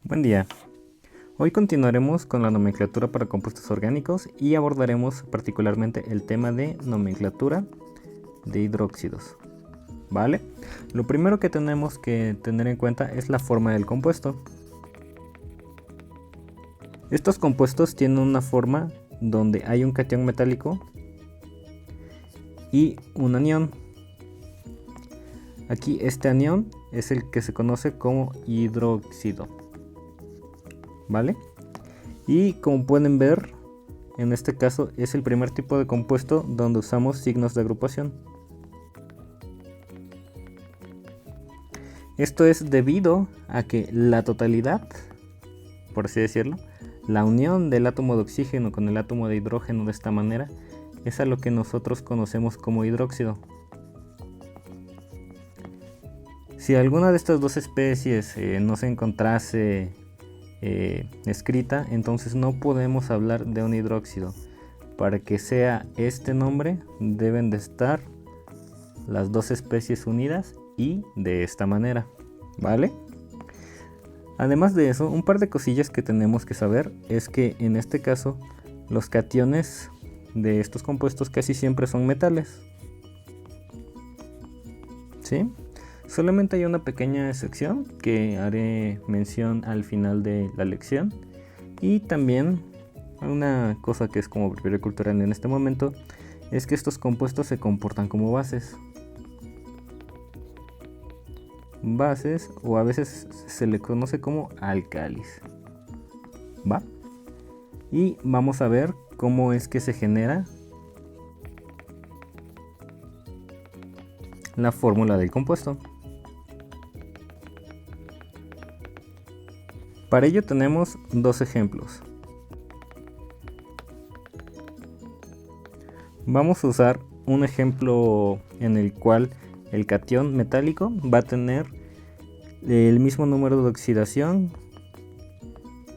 Buen día. Hoy continuaremos con la nomenclatura para compuestos orgánicos y abordaremos particularmente el tema de nomenclatura de hidróxidos. ¿Vale? Lo primero que tenemos que tener en cuenta es la forma del compuesto. Estos compuestos tienen una forma donde hay un catión metálico y un anión. Aquí este anión es el que se conoce como hidróxido. ¿Vale? Y como pueden ver, en este caso es el primer tipo de compuesto donde usamos signos de agrupación. Esto es debido a que la totalidad, por así decirlo, la unión del átomo de oxígeno con el átomo de hidrógeno de esta manera es a lo que nosotros conocemos como hidróxido. Si alguna de estas dos especies no se encontrase escrita, entonces no podemos hablar de un hidróxido. Para que sea este nombre deben de estar las dos especies unidas y de esta manera, ¿vale? Además de eso, un par de cosillas que tenemos que saber es que en este caso los cationes de estos compuestos casi siempre son metales, ¿sí? Solamente hay una pequeña excepción que haré mención al final de la lección, y también una cosa que es como breve cultural en este momento es que estos compuestos se comportan como bases o a veces se le conoce como álcalis, ¿va? Y vamos a ver cómo es que se genera la fórmula del compuesto. Para ello tenemos dos ejemplos. Vamos a usar un ejemplo en el cual el catión metálico va a tener el mismo número de oxidación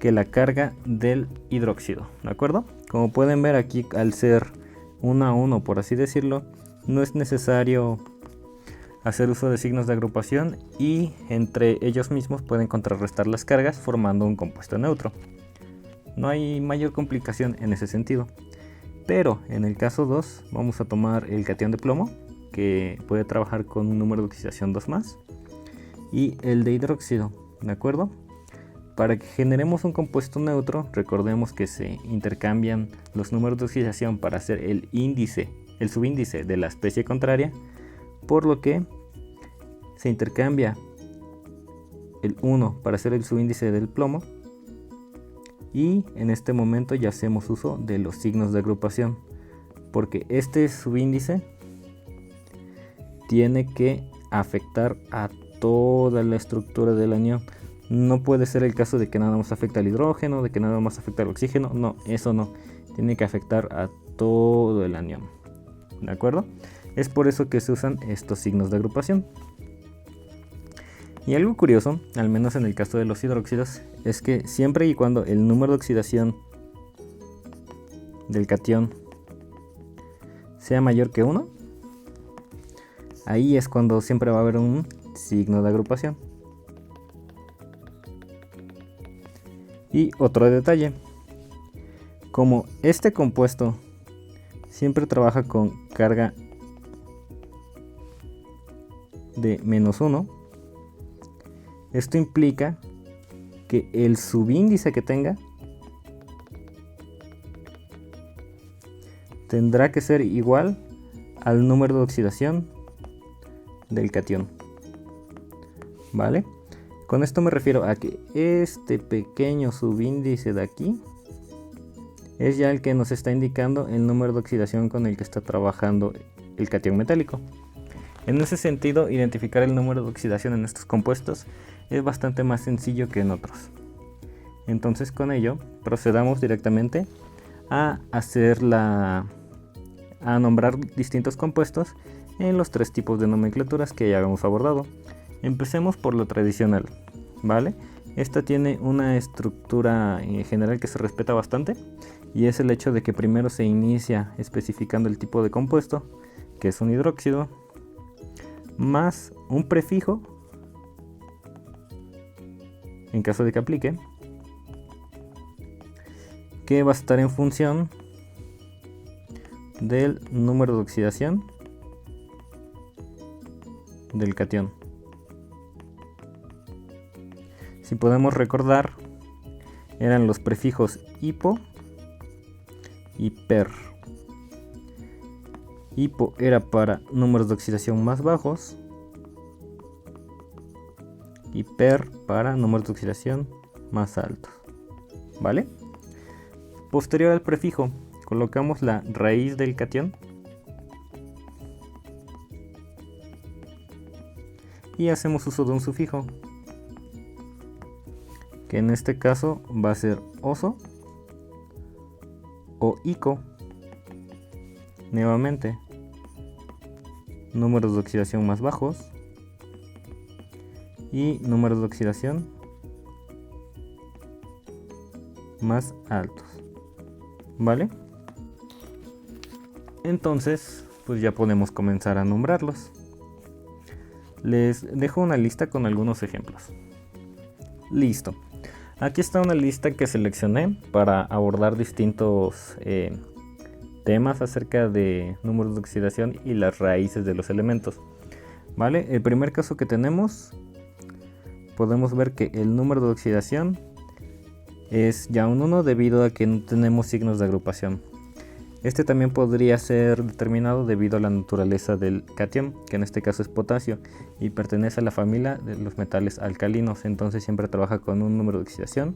que la carga del hidróxido, ¿de acuerdo? Como pueden ver aquí, al ser 1 a 1, por así decirlo, no es necesario hacer uso de signos de agrupación y entre ellos mismos pueden contrarrestar las cargas formando un compuesto neutro. No hay mayor complicación en ese sentido. Pero en el caso 2 vamos a tomar el catión de plomo, que puede trabajar con un número de oxidación 2+, y el de hidróxido, ¿de acuerdo? Para que generemos un compuesto neutro, recordemos que se intercambian los números de oxidación para hacer el subíndice de la especie contraria, por lo que se intercambia el 1 para hacer el subíndice del plomo, y en este momento ya hacemos uso de los signos de agrupación, porque este subíndice tiene que afectar a toda la estructura del anión. No puede ser el caso de que nada más afecta al hidrógeno, de que nada más afecta al oxígeno. No, eso no. Tiene que afectar a todo el anión, ¿de acuerdo? Es por eso que se usan estos signos de agrupación. Y algo curioso, al menos en el caso de los hidróxidos, es que siempre y cuando el número de oxidación del catión sea mayor que 1, ahí es cuando siempre va a haber un signo de agrupación. Y otro detalle, como este compuesto siempre trabaja con carga de -1, esto implica que el subíndice que tenga tendrá que ser igual al número de oxidación del catión, ¿vale? Con esto me refiero a que este pequeño subíndice de aquí es ya el que nos está indicando el número de oxidación con el que está trabajando el catión metálico. En ese sentido, identificar el número de oxidación en estos compuestos es bastante más sencillo que en otros. Entonces, con ello procedamos directamente a nombrar distintos compuestos en los tres tipos de nomenclaturas que ya habíamos abordado. Empecemos por lo tradicional, ¿vale? Esta tiene una estructura en general que se respeta bastante, y es el hecho de que primero se inicia especificando el tipo de compuesto, que es un hidróxido, más un prefijo en caso de que aplique, que va a estar en función del número de oxidación del catión. Si podemos recordar, eran los prefijos hipo y per. Hipo era para números de oxidación más bajos y per para números de oxidación más altos. ¿Vale? Posterior al prefijo, colocamos la raíz del catión y hacemos uso de un sufijo, que en este caso va a ser oso o ico. Nuevamente, números de oxidación más bajos y números de oxidación más altos. ¿Vale? Entonces, pues ya podemos comenzar a nombrarlos. Les dejo una lista con algunos ejemplos. Listo. Aquí está una lista que seleccioné para abordar distintos temas acerca de números de oxidación y las raíces de los elementos. ¿Vale? El primer caso que tenemos, podemos ver que el número de oxidación es ya un 1 debido a que no tenemos signos de agrupación. Este también podría ser determinado debido a la naturaleza del catión, que en este caso es potasio, y pertenece a la familia de los metales alcalinos, entonces siempre trabaja con un número de oxidación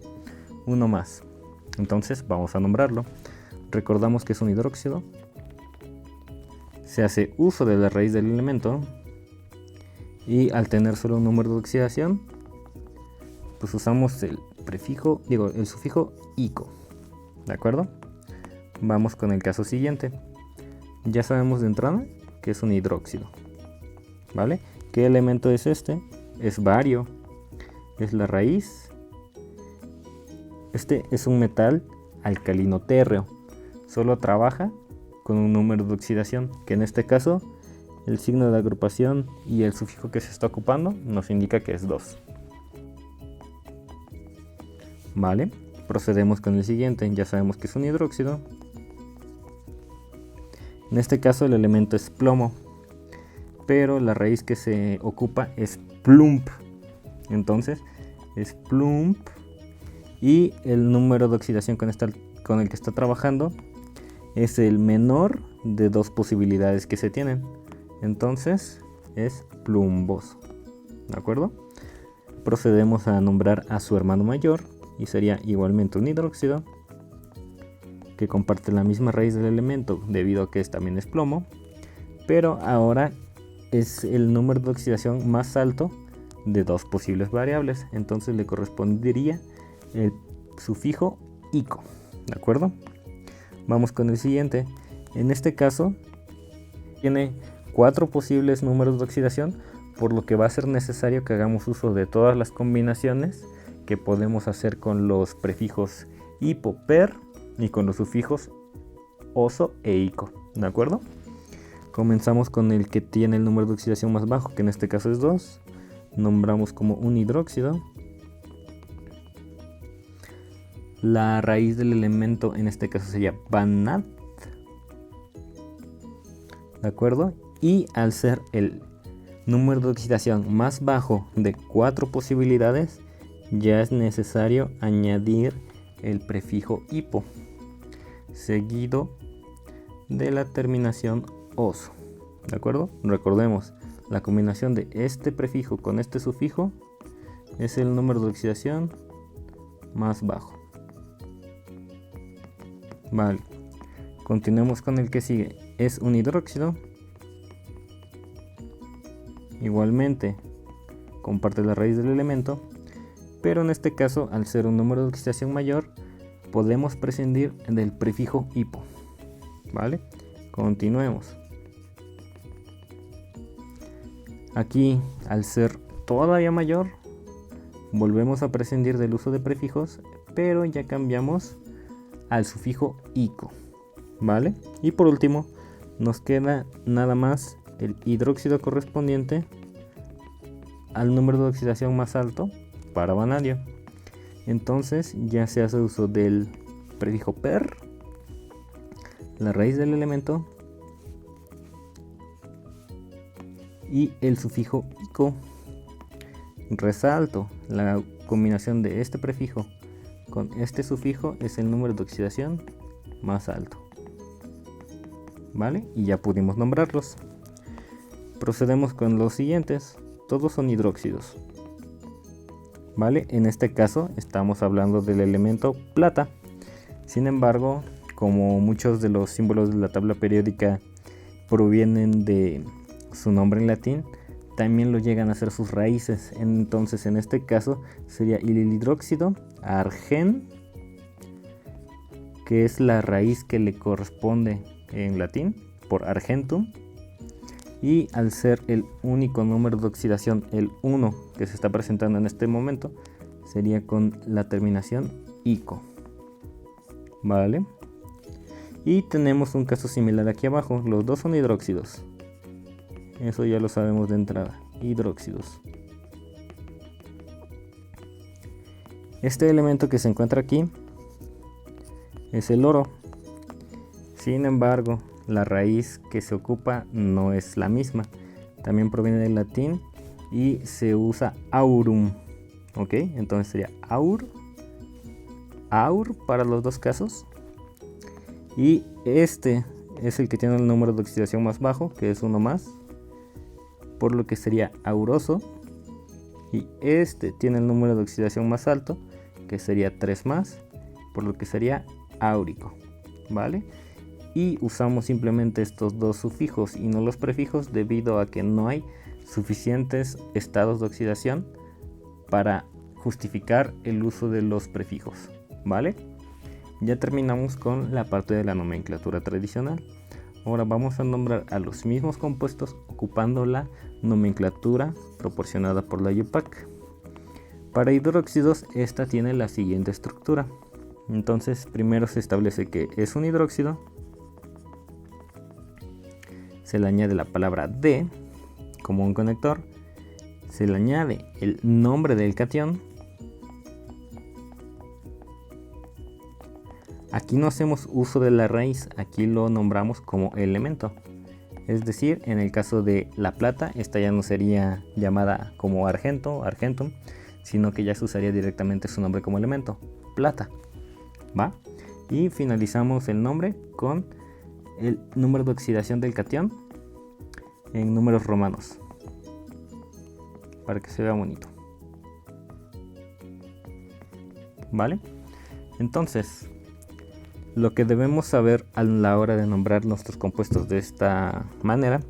1 más. Entonces vamos a nombrarlo. Recordamos que es un hidróxido. Se hace uso de la raíz del elemento y al tener solo un número de oxidación, pues usamos el sufijo ico. ¿De acuerdo? Vamos con el caso siguiente. Ya sabemos de entrada que es un hidróxido. ¿Vale? ¿Qué elemento es este? Es bario. Es la raíz. Este es un metal alcalino térreo. Solo trabaja con un número de oxidación, que en este caso el signo de agrupación y el sufijo que se está ocupando nos indica que es 2. ¿Vale? Procedemos con el siguiente. Ya sabemos que es un hidróxido. En este caso el elemento es plomo, pero la raíz que se ocupa es plump. Entonces es plump y el número de oxidación con el que está trabajando es el menor de 2 posibilidades que se tienen. Entonces es plumboso. ¿De acuerdo? Procedemos a nombrar a su hermano mayor y sería igualmente un hidróxido que comparte la misma raíz del elemento debido a que también es plomo, pero ahora es el número de oxidación más alto de 2 posibles variables, entonces le correspondería el sufijo ico. ¿De acuerdo? Vamos con el siguiente. En este caso tiene 4 posibles números de oxidación, por lo que va a ser necesario que hagamos uso de todas las combinaciones que podemos hacer con los prefijos hipo, per y con los sufijos oso e ico. ¿De acuerdo? Comenzamos con el que tiene el número de oxidación más bajo, que en este caso es 2. Nombramos como un hidróxido. La raíz del elemento en este caso sería vanad. ¿De acuerdo? Y al ser el número de oxidación más bajo de 4 posibilidades, ya es necesario añadir el prefijo hipo, seguido de la terminación oso. ¿De acuerdo? Recordemos, la combinación de este prefijo con este sufijo es el número de oxidación más bajo. Vale, continuemos con el que sigue. Es un hidróxido. Igualmente comparte la raíz del elemento, pero en este caso, al ser un número de oxidación mayor, podemos prescindir del prefijo hipo. ¿Vale? Continuemos. Aquí, al ser todavía mayor, volvemos a prescindir del uso de prefijos, pero ya cambiamos al sufijo ico. ¿Vale? Y por último, nos queda nada más el hidróxido correspondiente al número de oxidación más alto para vanadio. Entonces ya se hace uso del prefijo per, la raíz del elemento, y el sufijo ico. Resalto, la combinación de este prefijo con este sufijo es el número de oxidación más alto. ¿Vale? Y ya pudimos nombrarlos. Procedemos con los siguientes. Todos son hidróxidos. ¿Vale? En este caso estamos hablando del elemento plata. Sin embargo, como muchos de los símbolos de la tabla periódica provienen de su nombre en latín, también lo llegan a ser sus raíces. Entonces en este caso sería el hidróxido argen, que es la raíz que le corresponde en latín por argentum, y al ser el único número de oxidación, el 1, que se está presentando en este momento, sería con la terminación ico. Vale, y tenemos un caso similar aquí abajo. Los dos son hidróxidos, eso ya lo sabemos de entrada, hidróxidos. Este elemento que se encuentra aquí es el oro. Sin embargo, la raíz que se ocupa no es la misma. También proviene del latín y se usa aurum. Ok, entonces sería aur para los dos casos. Y este es el que tiene el número de oxidación más bajo, que es 1 más, por lo que sería auroso. Y este tiene el número de oxidación más alto, que sería 3 más, por lo que sería áurico. ¿Vale? Y usamos simplemente estos dos sufijos y no los prefijos, debido a que no hay suficientes estados de oxidación para justificar el uso de los prefijos. ¿Vale? Ya terminamos con la parte de la nomenclatura tradicional. Ahora vamos a nombrar a los mismos compuestos ocupando la nomenclatura proporcionada por la IUPAC. Para hidróxidos, esta tiene la siguiente estructura. Entonces primero se establece que es un hidróxido, se le añade la palabra de como un conector, se le añade el nombre del catión. Aquí no hacemos uso de la raíz, aquí lo nombramos como elemento. Es decir, en el caso de la plata, esta ya no sería llamada como argento, argentum, sino que ya se usaría directamente su nombre como elemento, plata. ¿Va? Y finalizamos el nombre con el número de oxidación del catión en números romanos, para que se vea bonito. ¿Vale? Entonces, lo que debemos saber a la hora de nombrar nuestros compuestos de esta manera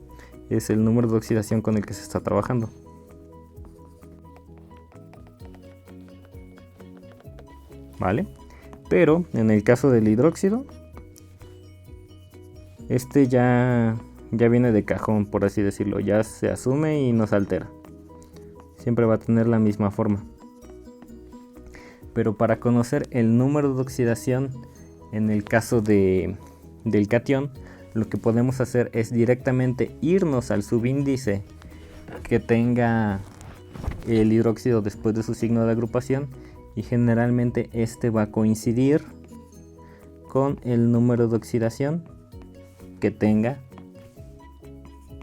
es el número de oxidación con el que se está trabajando. ¿Vale? Pero en el caso del hidróxido, este ya viene de cajón, por así decirlo, ya se asume y no se altera. Siempre va a tener la misma forma. Pero para conocer el número de oxidación en el caso del catión, lo que podemos hacer es directamente irnos al subíndice que tenga el hidróxido después de su signo de agrupación, y generalmente este va a coincidir con el número de oxidación que tenga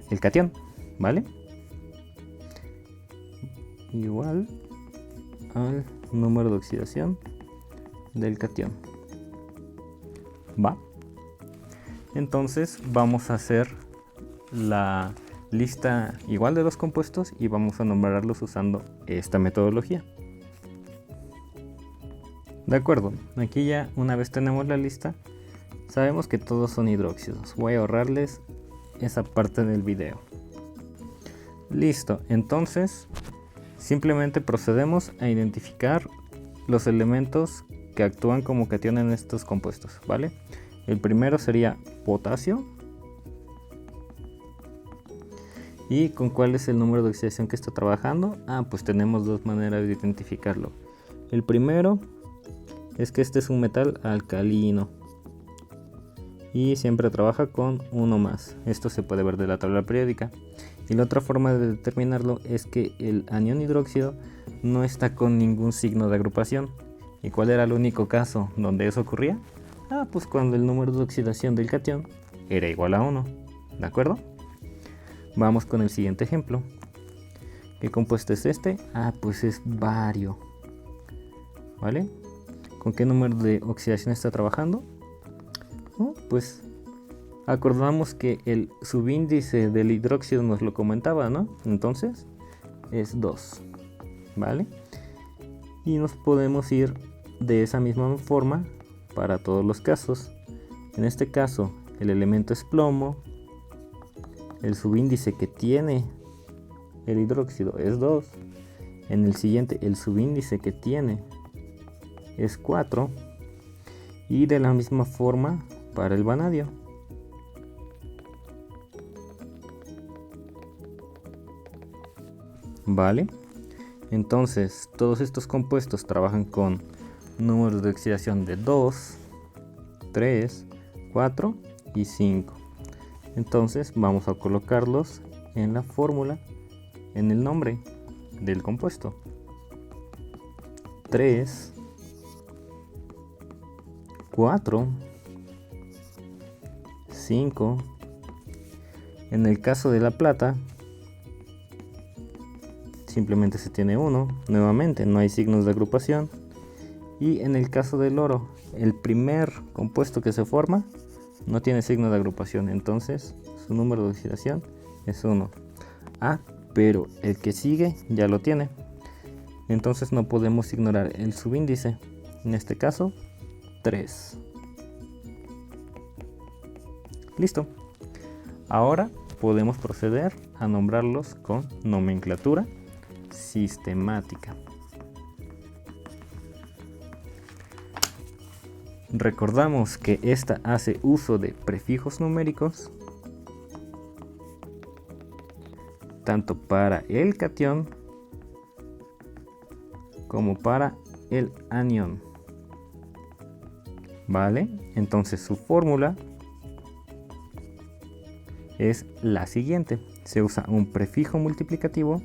el catión, ¿vale? Igual al número de oxidación del catión. ¿Va? Entonces vamos a hacer la lista igual de los compuestos y vamos a nombrarlos usando esta metodología. De acuerdo, aquí ya una vez tenemos la lista, sabemos que todos son hidróxidos. Voy a ahorrarles esa parte del video. Listo, entonces simplemente procedemos a identificar los elementos que actúan como catión en estos compuestos, ¿vale? El primero sería potasio. ¿Y con cuál es el número de oxidación que está trabajando? Pues tenemos dos maneras de identificarlo. El primero es que este es un metal alcalino y siempre trabaja con 1 más. Esto se puede ver de la tabla periódica. Y la otra forma de determinarlo es que el anión hidróxido no está con ningún signo de agrupación. ¿Y cuál era el único caso donde eso ocurría? Pues cuando el número de oxidación del catión era igual a 1, ¿de acuerdo? Vamos con el siguiente ejemplo. ¿Qué compuesto es este? Pues es bario, ¿vale? ¿Con qué número de oxidación está trabajando? Pues acordamos que el subíndice del hidróxido nos lo comentaba, ¿no? Entonces es 2, ¿vale? Y nos podemos ir de esa misma forma para todos los casos. En este caso el elemento es plomo, el subíndice que tiene el hidróxido es 2, en el siguiente el subíndice que tiene es 4, y de la misma forma para el vanadio. Vale, entonces todos estos compuestos trabajan con números de oxidación de 2, 3, 4 y 5. Entonces vamos a colocarlos en la fórmula, en el nombre del compuesto. 3, 4, 5. En el caso de la plata, simplemente se tiene 1, nuevamente no hay signos de agrupación. Y en el caso del oro, el primer compuesto que se forma no tiene signo de agrupación, entonces su número de oxidación es 1. Pero el que sigue ya lo tiene, entonces no podemos ignorar el subíndice, en este caso 3. Listo. Ahora podemos proceder a nombrarlos con nomenclatura sistemática. Recordamos que esta hace uso de prefijos numéricos tanto para el catión como para el anión. ¿Vale? Entonces su fórmula es la siguiente. Se usa un prefijo multiplicativo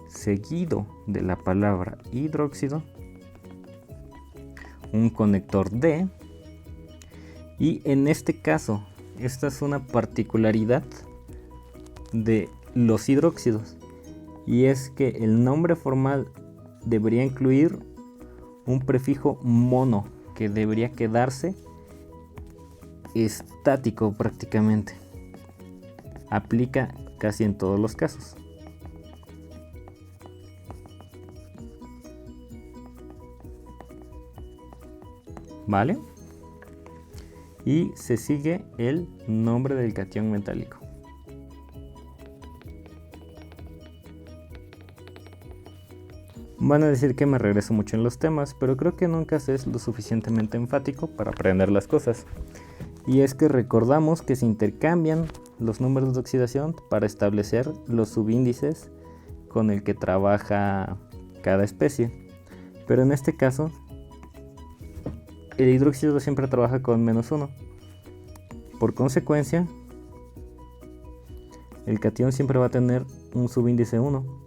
seguido de la palabra hidróxido, un conector D, y en este caso, esta es una particularidad de los hidróxidos, y es que el nombre formal debería incluir un prefijo mono que debería quedarse estático prácticamente. Aplica casi en todos los casos. ¿Vale? Y se sigue el nombre del catión metálico. Van a decir que me regreso mucho en los temas, pero creo que nunca se es lo suficientemente enfático para aprender las cosas. Y es que recordamos que se intercambian los números de oxidación para establecer los subíndices con el que trabaja cada especie. Pero en este caso, el hidróxido siempre trabaja con -1. Por consecuencia, el catión siempre va a tener un subíndice 1.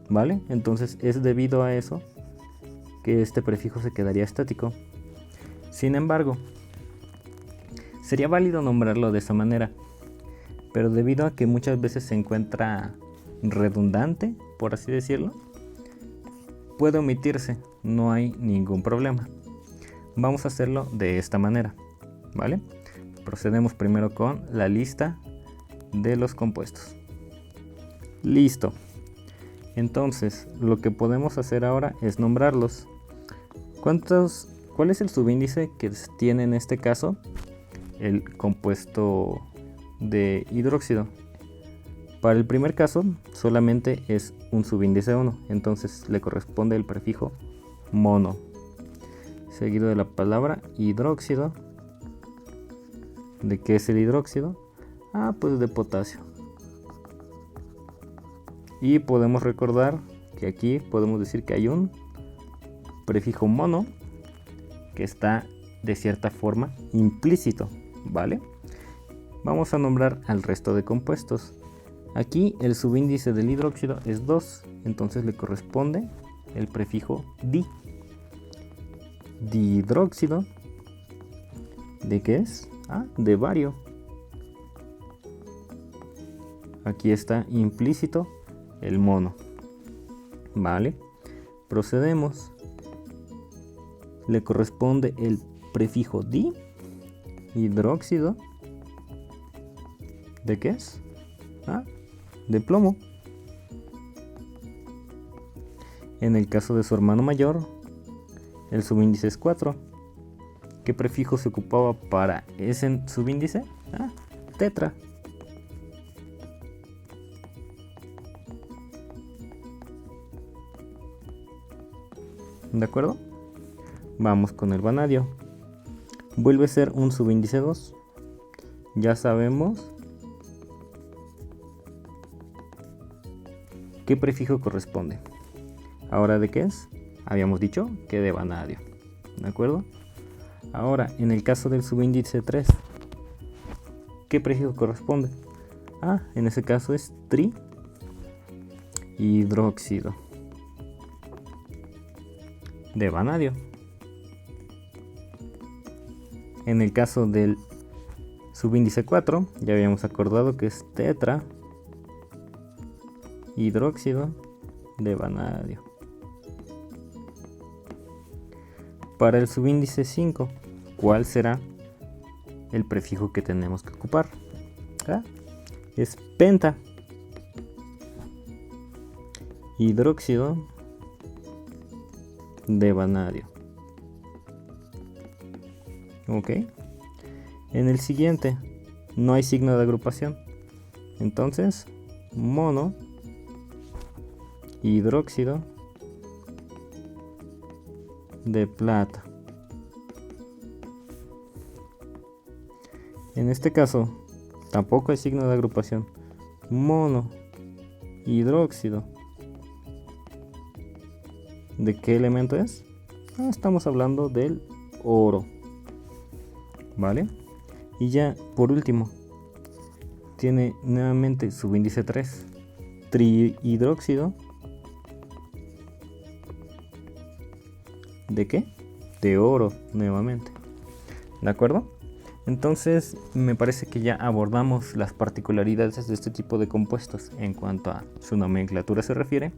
¿Vale? Entonces es debido a eso que este prefijo se quedaría estático. Sin embargo, sería válido nombrarlo de esa manera, pero debido a que muchas veces se encuentra redundante, por así decirlo, puede omitirse, no hay ningún problema. Vamos a hacerlo de esta manera, ¿vale? Procedemos primero con la lista de los compuestos. Listo. Entonces, lo que podemos hacer ahora es nombrarlos. ¿Cuál es el subíndice que tiene en este caso el compuesto de hidróxido? Para el primer caso, solamente es un subíndice 1, entonces le corresponde el prefijo mono, seguido de la palabra hidróxido. ¿De qué es el hidróxido? Pues de potasio. Y podemos recordar que aquí podemos decir que hay un prefijo mono que está de cierta forma implícito, ¿vale? Vamos a nombrar al resto de compuestos. Aquí el subíndice del hidróxido es 2 entonces le corresponde el prefijo di. Dihidróxido, ¿de qué es? De bario. Aquí está implícito el mono. Vale, procedemos. Le corresponde el prefijo di, hidróxido. ¿De qué es? De plomo. En el caso de su hermano mayor, el subíndice es 4. ¿Qué prefijo se ocupaba para ese subíndice? Tetra. ¿De acuerdo? Vamos con el vanadio. Vuelve a ser un subíndice 2. Ya sabemos qué prefijo corresponde. Ahora, ¿de qué es? Habíamos dicho que de vanadio. ¿De acuerdo? Ahora, en el caso del subíndice 3, ¿qué prefijo corresponde? En ese caso es trihidróxido de vanadio. En el caso del subíndice 4, ya habíamos acordado que es tetrahidróxido de vanadio. Para el subíndice 5, ¿cuál será el prefijo que tenemos que ocupar? Es pentahidróxido de vanadio. Ok. En el siguiente no hay signo de agrupación, entonces monohidróxido de plata. En este caso tampoco hay signo de agrupación. Monohidróxido, ¿de qué elemento es? Estamos hablando del oro. ¿Vale? Y ya por último, tiene nuevamente subíndice 3, trihidróxido. ¿De qué? De oro nuevamente. ¿De acuerdo? Entonces me parece que ya abordamos las particularidades de este tipo de compuestos en cuanto a su nomenclatura se refiere.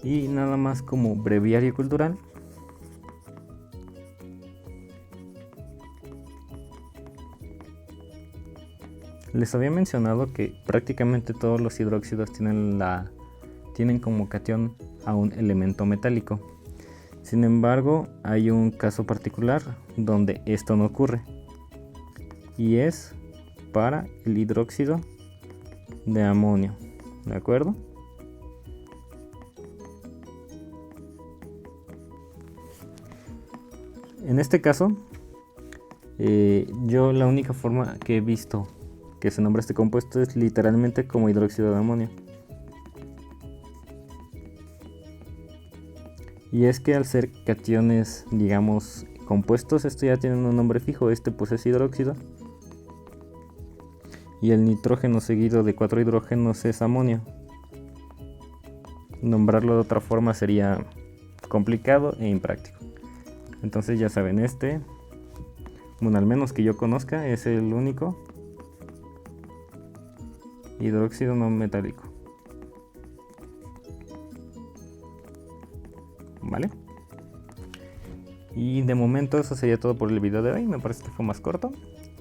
Y nada más como breviario cultural. Les había mencionado que prácticamente todos los hidróxidos tienen como catión a un elemento metálico. Sin embargo, hay un caso particular donde esto no ocurre, y es para el hidróxido de amonio. ¿De acuerdo? En este caso, yo la única forma que he visto que se nombra este compuesto es literalmente como hidróxido de amonio. Y es que al ser cationes, digamos, compuestos, esto ya tiene un nombre fijo. Este pues es hidróxido, y el nitrógeno seguido de 4 hidrógenos es amonio. Nombrarlo de otra forma sería complicado e impráctico. Entonces ya saben, al menos que yo conozca, es el único hidróxido no metálico. ¿Vale? Y de momento eso sería todo por el video de hoy. Me parece que fue más corto.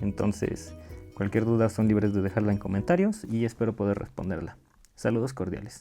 Entonces, cualquier duda son libres de dejarla en comentarios y espero poder responderla. Saludos cordiales.